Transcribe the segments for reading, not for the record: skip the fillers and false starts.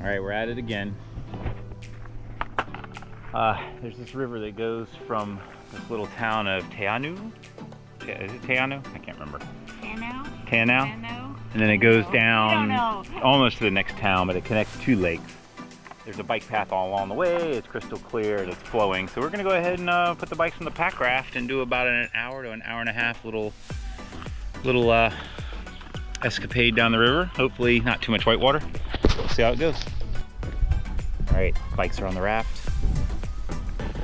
All right, we're at it again. There's this river that goes from this little town of Teanau. Is it Teanau? I can't remember. Teanau? And then it goes down almost to the next town, but it connects two lakes. There's a bike path all along the way. It's crystal clear and it's flowing. So we're gonna go ahead and put the bikes on the Packraft and do about an hour to an hour and a half little escapade down the river. Hopefully not too much whitewater. We'll see how it goes. All right, bikes are on the raft.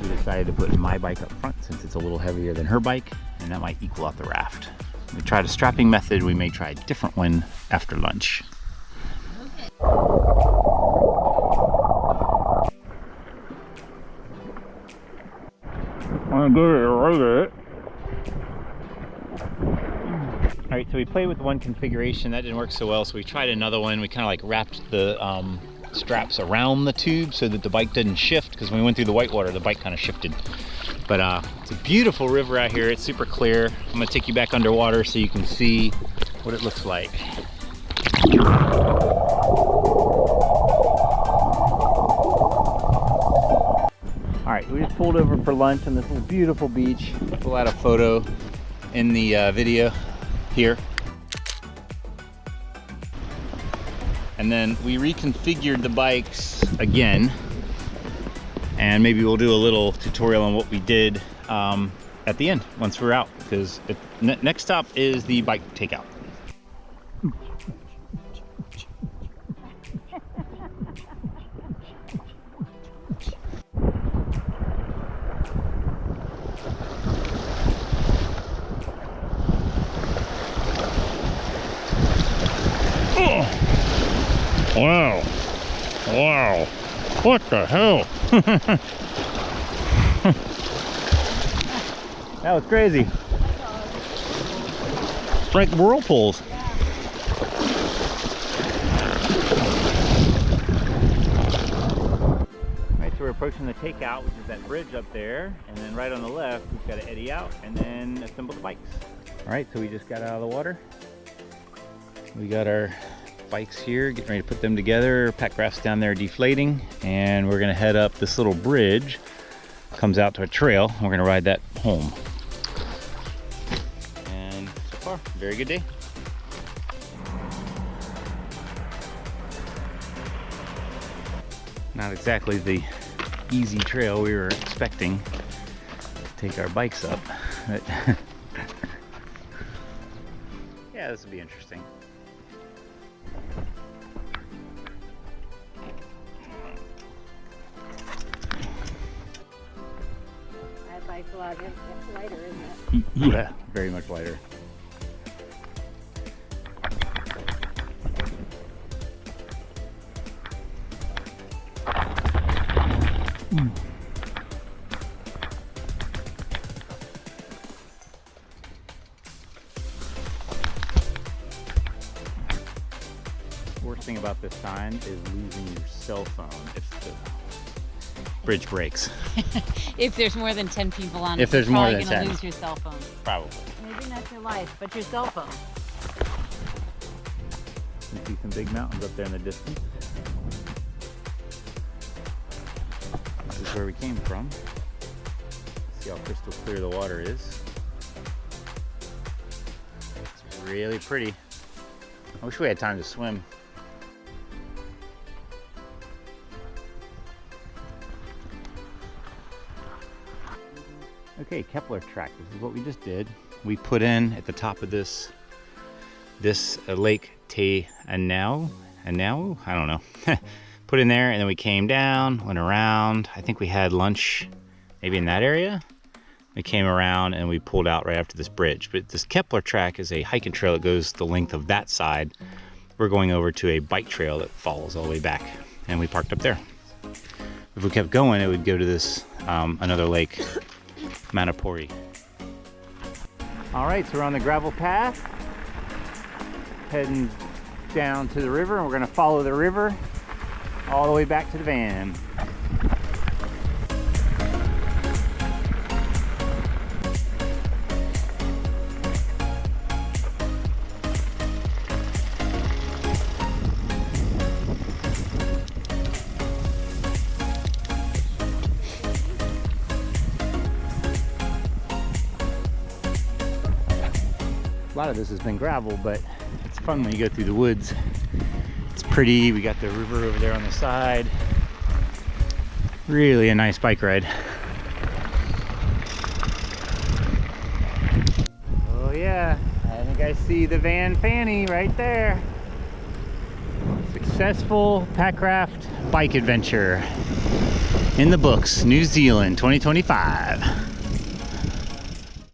We decided to put my bike up front since it's a little heavier than her bike, and that might equal out the raft. We tried a strapping method. We may try a different one after lunch. Okay. I'm gonna roll it. All right, so we played with one configuration that didn't work so well, so we tried another one. We kind of like wrapped the straps around the tube so that the bike didn't shift, because when we went through the whitewater, the bike kind of shifted. But it's a beautiful river out here. It's super clear. I'm gonna take you back underwater so you can see what it looks like. All right, we just pulled over for lunch on this little beautiful beach. We'll add a photo in the video here. And then we reconfigured the bikes again, and maybe we'll do a little tutorial on what we did at the end once we're out, because next stop is the bike takeout. Wow. Wow. What the hell? That was crazy. It's like whirlpools. Alright, so we're approaching the takeout, which is that bridge up there. And then right on the left, we've got to eddy out and then assemble the bikes. Alright, so we just got out of the water. We got our bikes here, getting ready to put them together. Packraft's down there deflating, and we're gonna head up this little bridge. Comes out to a trail. We're gonna ride that home. And so far, very good day. Not exactly the easy trail we were expecting to take our bikes up, but yeah, this will be interesting. Bike's a lot lighter, isn't it? Yeah, very much lighter. Worst thing about this sign is losing your cell phone if the bridge breaks. If there's more than 10 people on it, if there's more than 10, you're gonna lose your cell phone. Probably. Maybe not your life, but your cell phone. You see some big mountains up there in the distance. This is where we came from. See how crystal clear the water is. It's really pretty. I wish we had time to swim. Okay, Kepler track. This is what we just did. We put in at the top of this lake Teanau. I don't know. Put in there, and then we came down, went around. I think we had lunch maybe in that area. We came around and we pulled out right after this bridge. But this Kepler track is a hiking trail that goes the length of that side. We're going over to a bike trail that follows all the way back, and we parked up there. If we kept going, it would go to this another lake, Manapori. All right, so we're on the gravel path, heading down to the river, and we're gonna follow the river all the way back to the van. A lot of this has been gravel, but it's fun when you go through the woods. It's pretty. We got the river over there on the side. Really a nice bike ride. Oh yeah, I think I see the Van Fanny right there. Successful Packraft bike adventure in the books, New Zealand 2025.